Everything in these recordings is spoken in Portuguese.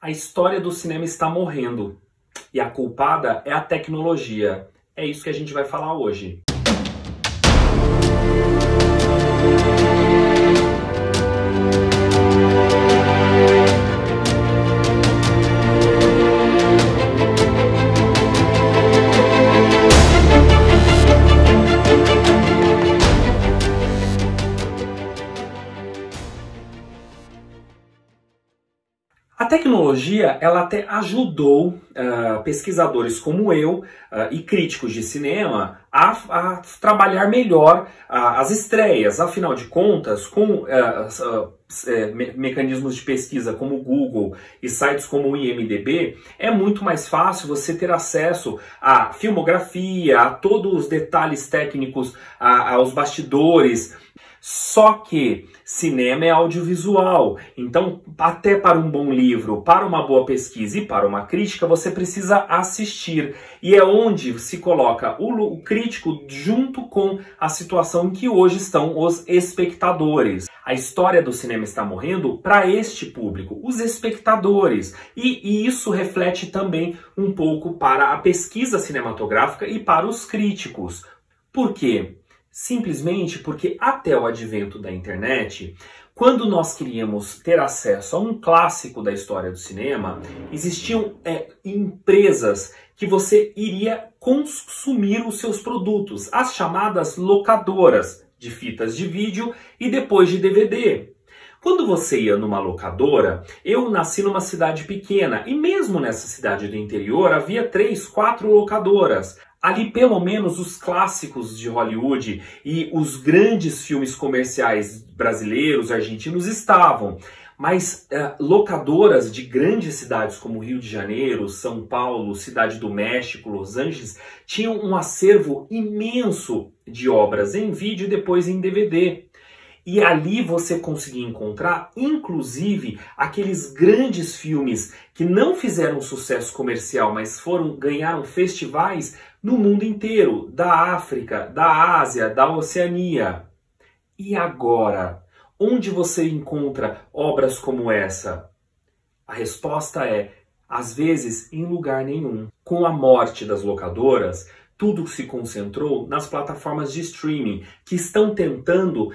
A história do cinema está morrendo e a culpada é a tecnologia. É isso que a gente vai falar hoje. A tecnologia, ela até ajudou pesquisadores como eu e críticos de cinema a trabalhar melhor as estreias. Afinal de contas, com mecanismos de pesquisa como o Google e sites como o IMDb, é muito mais fácil você ter acesso à filmografia, a todos os detalhes técnicos, aos bastidores. Só que cinema é audiovisual, então até para um bom livro, para uma boa pesquisa e para uma crítica, você precisa assistir. E é onde se coloca o crítico junto com a situação em que hoje estão os espectadores. A história do cinema está morrendo para este público, os espectadores. E isso reflete também um pouco para a pesquisa cinematográfica e para os críticos. Por quê? Simplesmente porque até o advento da internet, quando nós queríamos ter acesso a um clássico da história do cinema, existiam empresas que você iria consumir os seus produtos, as chamadas locadoras de fitas de vídeo e depois de DVD. Quando você ia numa locadora, eu nasci numa cidade pequena e mesmo nessa cidade do interior havia 3, 4 locadoras. Ali, pelo menos, os clássicos de Hollywood e os grandes filmes comerciais brasileiros, argentinos estavam. Mas locadoras de grandes cidades como Rio de Janeiro, São Paulo, Cidade do México, Los Angeles, tinham um acervo imenso de obras em vídeo e depois em DVD. E ali você conseguia encontrar, inclusive, aqueles grandes filmes que não fizeram sucesso comercial, mas ganharam festivais no mundo inteiro, da África, da Ásia, da Oceania. E agora, onde você encontra obras como essa? A resposta é, às vezes, em lugar nenhum. Com a morte das locadoras, tudo se concentrou nas plataformas de streaming, que estão tentando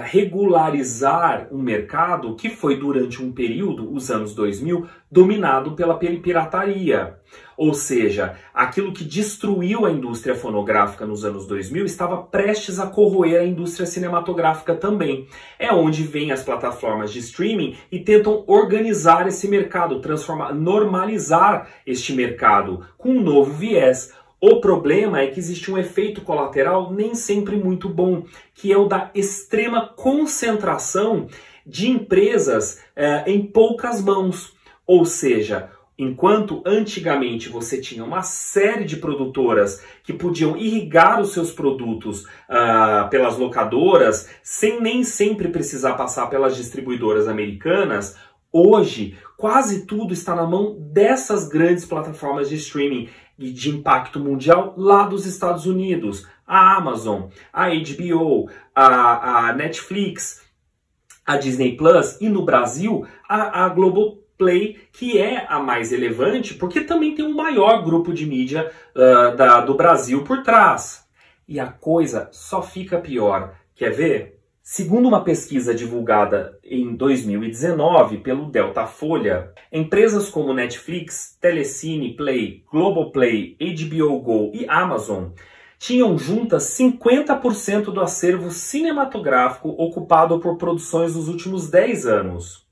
regularizar um mercado que foi, durante um período, os anos 2000, dominado pela pirataria. Ou seja, aquilo que destruiu a indústria fonográfica nos anos 2000 estava prestes a corroer a indústria cinematográfica também. É onde vêm as plataformas de streaming e tentam organizar esse mercado, normalizar este mercado com um novo viés. O problema é que existe um efeito colateral nem sempre muito bom, que é o da extrema concentração de empresas em poucas mãos. Ou seja, enquanto antigamente você tinha uma série de produtoras que podiam irrigar os seus produtos pelas locadoras, sem nem sempre precisar passar pelas distribuidoras americanas, hoje quase tudo está na mão dessas grandes plataformas de streaming e de impacto mundial lá dos Estados Unidos. A Amazon, a HBO, a Netflix, a Disney Plus e no Brasil a Globoplay, que é a mais relevante porque também tem um maior grupo de mídia do Brasil por trás. E a coisa só fica pior. Quer ver? Segundo uma pesquisa divulgada em 2019 pelo Datafolha, empresas como Netflix, Telecine Play, Globoplay, HBO Go e Amazon tinham juntas 50% do acervo cinematográfico ocupado por produções dos últimos 10 anos.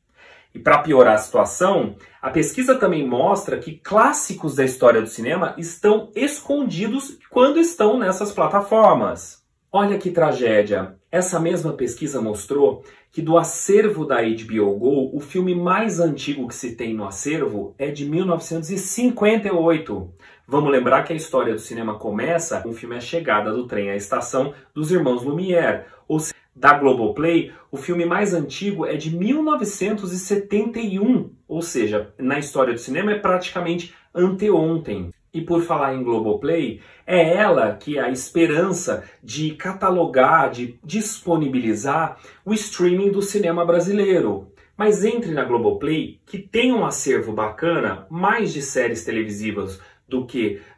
E para piorar a situação, a pesquisa também mostra que clássicos da história do cinema estão escondidos quando estão nessas plataformas. Olha que tragédia! Essa mesma pesquisa mostrou que do acervo da HBO Go, o filme mais antigo que se tem no acervo é de 1958. Vamos lembrar que a história do cinema começa com o filme A Chegada do Trem à Estação, dos irmãos Lumière. Ou seja, da Globoplay, o filme mais antigo é de 1971. Ou seja, na história do cinema é praticamente anteontem. E por falar em Globoplay, é ela que é a esperança de catalogar, de disponibilizar o streaming do cinema brasileiro. Mas entre na Globoplay, que tem um acervo bacana, mais de séries televisivas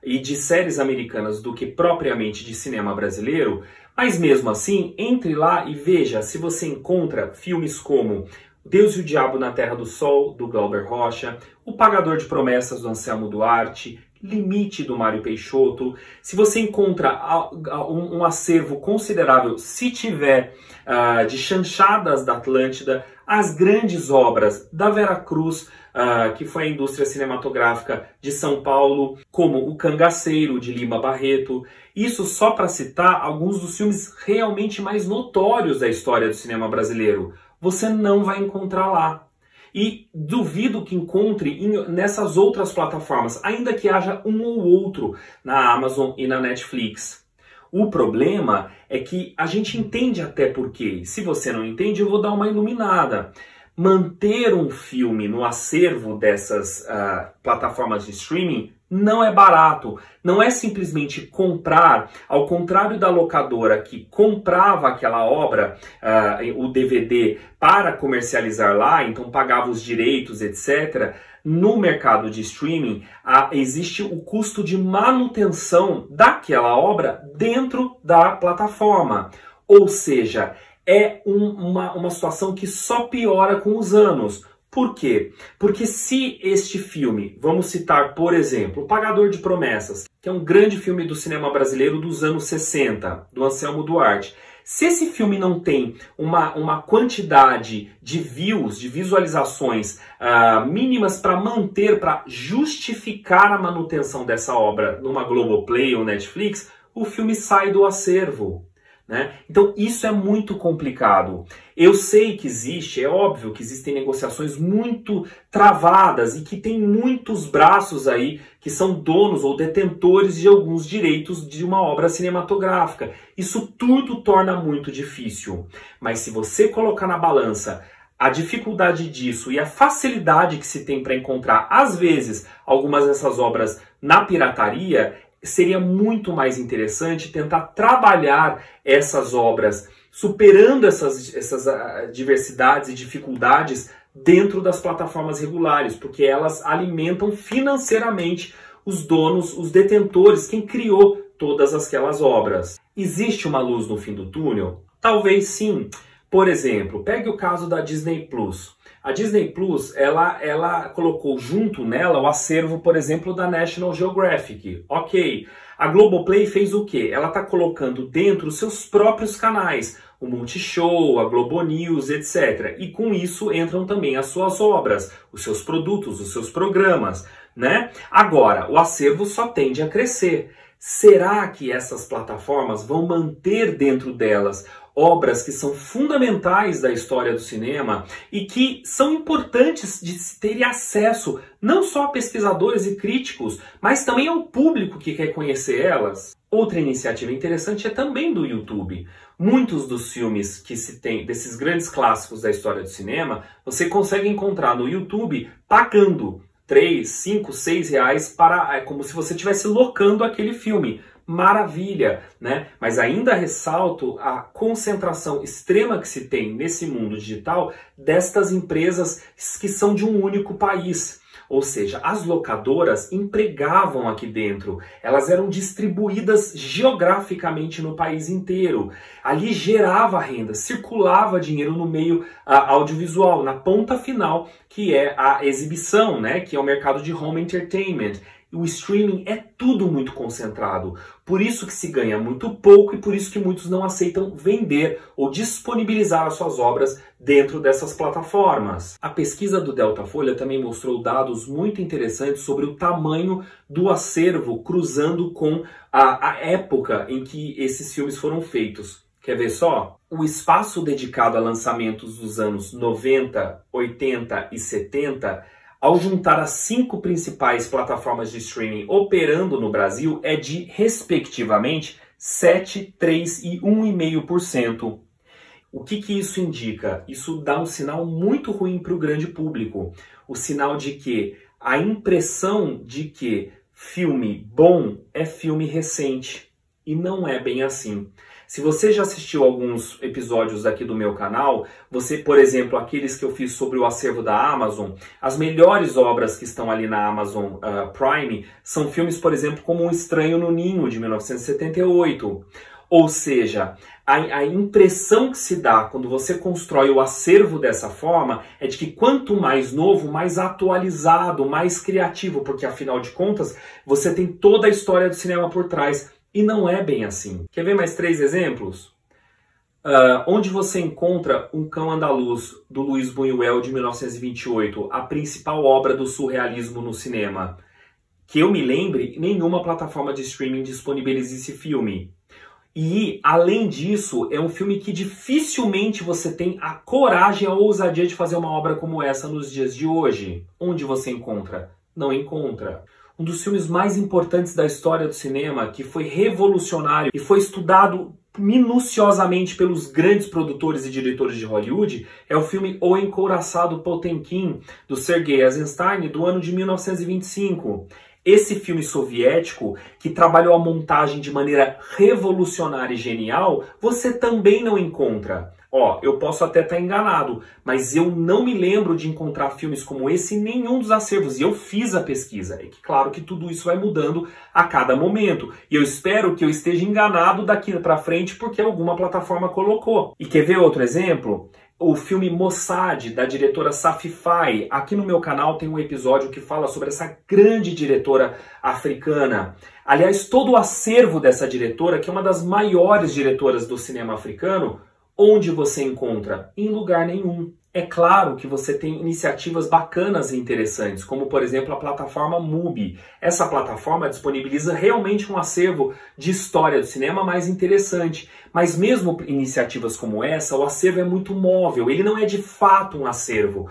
e de séries americanas do que propriamente de cinema brasileiro, mas mesmo assim, entre lá e veja se você encontra filmes como Deus e o Diabo na Terra do Sol, do Glauber Rocha, O Pagador de Promessas, do Anselmo Duarte, Limite, do Mário Peixoto. Se você encontra um acervo considerável, se tiver, de Chanchadas da Atlântida, as grandes obras da Vera Cruz, que foi a indústria cinematográfica de São Paulo, como O Cangaceiro, de Lima Barreto. Isso só para citar alguns dos filmes realmente mais notórios da história do cinema brasileiro. Você não vai encontrar lá. E duvido que encontre nessas outras plataformas, ainda que haja um ou outro na Amazon e na Netflix. O problema é que a gente entende até por quê. Se você não entende, eu vou dar uma iluminada. Manter um filme no acervo dessas plataformas de streaming não é barato. Não é simplesmente comprar, ao contrário da locadora que comprava aquela obra, o DVD, para comercializar lá, então pagava os direitos, etc. No mercado de streaming, existe o custo de manutenção daquela obra dentro da plataforma. Ou seja, é uma situação que só piora com os anos. Por quê? Porque se este filme, vamos citar, por exemplo, O Pagador de Promessas, que é um grande filme do cinema brasileiro dos anos 60, do Anselmo Duarte, se esse filme não tem uma quantidade de views, de visualizações mínimas para manter, para justificar a manutenção dessa obra numa Globoplay ou Netflix, o filme sai do acervo. Né? Então isso é muito complicado. Eu sei que é óbvio que existem negociações muito travadas e que tem muitos braços aí que são donos ou detentores de alguns direitos de uma obra cinematográfica. Isso tudo torna muito difícil. Mas se você colocar na balança a dificuldade disso e a facilidade que se tem para encontrar, às vezes, algumas dessas obras na pirataria, seria muito mais interessante tentar trabalhar essas obras, superando essas diversidades e dificuldades dentro das plataformas regulares, porque elas alimentam financeiramente os donos, os detentores, quem criou todas aquelas obras. Existe uma luz no fim do túnel? Talvez sim. Por exemplo, pegue o caso da Disney Plus. A Disney Plus, ela colocou junto nela o acervo, por exemplo, da National Geographic. Ok. A Globoplay fez o quê? Ela está colocando dentro os seus próprios canais, o Multishow, a Globo News, etc. E com isso entram também as suas obras, os seus produtos, os seus programas, né? Agora, o acervo só tende a crescer. Será que essas plataformas vão manter dentro delas obras que são fundamentais da história do cinema e que são importantes de se ter acesso não só a pesquisadores e críticos, mas também ao público que quer conhecer elas? Outra iniciativa interessante é também do YouTube. Muitos dos filmes que se tem, desses grandes clássicos da história do cinema, você consegue encontrar no YouTube pagando 3, 5, 6 reais como se você estivesse locando aquele filme. Maravilha, né? Mas ainda ressalto a concentração extrema que se tem nesse mundo digital destas empresas que são de um único país. Ou seja, as locadoras empregavam aqui dentro, elas eram distribuídas geograficamente no país inteiro. Ali gerava renda, circulava dinheiro no meio audiovisual, na ponta final, que é a exibição, né? Que é o mercado de home entertainment. O streaming é tudo muito concentrado, por isso que se ganha muito pouco e por isso que muitos não aceitam vender ou disponibilizar as suas obras dentro dessas plataformas. A pesquisa do Datafolha também mostrou dados muito interessantes sobre o tamanho do acervo cruzando com a época em que esses filmes foram feitos. Quer ver só? O espaço dedicado a lançamentos dos anos 90, 80 e 70... ao juntar as 5 principais plataformas de streaming operando no Brasil, é de, respectivamente, 7%, 3% e 1,5%. O que isso indica? Isso dá um sinal muito ruim para o grande público. O sinal de que a impressão de que filme bom é filme recente. E não é bem assim. Se você já assistiu alguns episódios aqui do meu canal, você, por exemplo, aqueles que eu fiz sobre o acervo da Amazon, as melhores obras que estão ali na Amazon Prime são filmes, por exemplo, como Um Estranho no Ninho, de 1978. Ou seja, a impressão que se dá quando você constrói o acervo dessa forma é de que quanto mais novo, mais atualizado, mais criativo, porque afinal de contas você tem toda a história do cinema por trás. E não é bem assim. Quer ver mais 3 exemplos? Onde você encontra Um Cão Andaluz, do Luiz Buñuel, de 1928, a principal obra do surrealismo no cinema. Que eu me lembre, nenhuma plataforma de streaming disponibiliza esse filme. E, além disso, é um filme que dificilmente você tem a coragem, a ousadia de fazer uma obra como essa nos dias de hoje. Onde você encontra? Não encontra. Um dos filmes mais importantes da história do cinema, que foi revolucionário e foi estudado minuciosamente pelos grandes produtores e diretores de Hollywood, é o filme O Encouraçado Potemkin, do Sergei Eisenstein, do ano de 1925. Esse filme soviético, que trabalhou a montagem de maneira revolucionária e genial, você também não encontra. Eu posso até estar enganado, mas eu não me lembro de encontrar filmes como esse em nenhum dos acervos. E eu fiz a pesquisa. É que claro que tudo isso vai mudando a cada momento. E eu espero que eu esteja enganado daqui para frente porque alguma plataforma colocou. E quer ver outro exemplo? O filme Mossad, da diretora Safi Faye. Aqui no meu canal tem um episódio que fala sobre essa grande diretora africana. Aliás, todo o acervo dessa diretora, que é uma das maiores diretoras do cinema africano, onde você encontra? Em lugar nenhum. É claro que você tem iniciativas bacanas e interessantes, como por exemplo a plataforma MUBI. Essa plataforma disponibiliza realmente um acervo de história do cinema mais interessante. Mas mesmo iniciativas como essa, o acervo é muito móvel. Ele não é de fato um acervo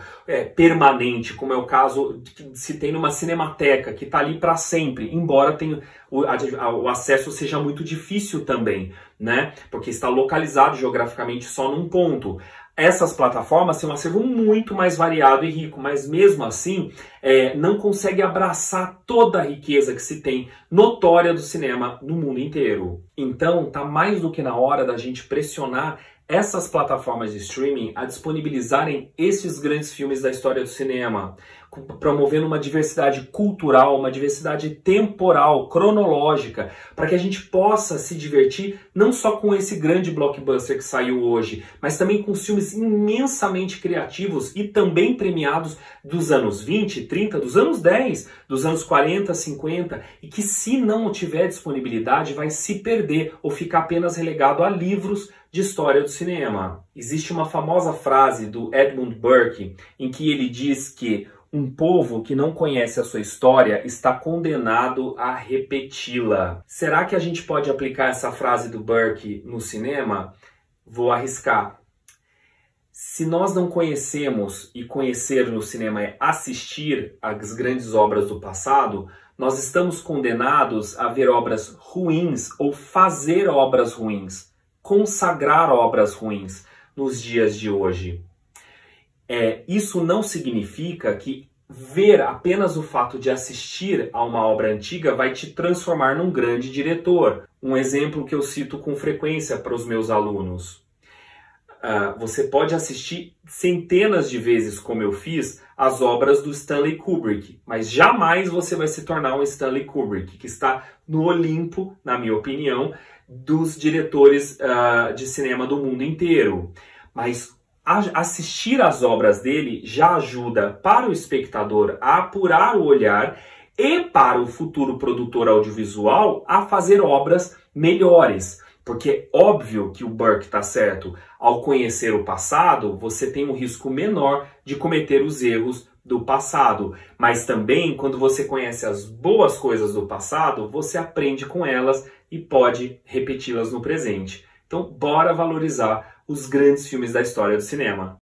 permanente, como é o caso que se tem numa cinemateca, que está ali para sempre, embora o acesso seja muito difícil também, né? Porque está localizado geograficamente só num ponto. Essas plataformas têm um acervo muito mais variado e rico, mas mesmo assim não consegue abraçar toda a riqueza que se tem notória do cinema no mundo inteiro. Então, tá mais do que na hora da gente pressionar essas plataformas de streaming a disponibilizarem esses grandes filmes da história do cinema, promovendo uma diversidade cultural, uma diversidade temporal, cronológica, para que a gente possa se divertir não só com esse grande blockbuster que saiu hoje, mas também com filmes imensamente criativos e também premiados dos anos 20, 30, dos anos 10, dos anos 40, 50, e que se não tiver disponibilidade vai se perder ou ficar apenas relegado a livros de história do cinema. Existe uma famosa frase do Edmund Burke em que ele diz que um povo que não conhece a sua história está condenado a repeti-la. Será que a gente pode aplicar essa frase do Burke no cinema? Vou arriscar. Se nós não conhecemos, e conhecer no cinema é assistir às grandes obras do passado, nós estamos condenados a ver obras ruins ou fazer obras ruins, consagrar obras ruins nos dias de hoje. Isso não significa que ver apenas o fato de assistir a uma obra antiga vai te transformar num grande diretor. Um exemplo que eu cito com frequência para os meus alunos. Você pode assistir centenas de vezes, como eu fiz, as obras do Stanley Kubrick, mas jamais você vai se tornar um Stanley Kubrick, que está no Olimpo, na minha opinião, dos diretores de cinema do mundo inteiro. Mas assistir às obras dele já ajuda para o espectador a apurar o olhar e para o futuro produtor audiovisual a fazer obras melhores. Porque é óbvio que o Burke está certo. Ao conhecer o passado, você tem um risco menor de cometer os erros do passado. Mas também, quando você conhece as boas coisas do passado, você aprende com elas e pode repeti-las no presente. Então, bora valorizar os grandes filmes da história do cinema.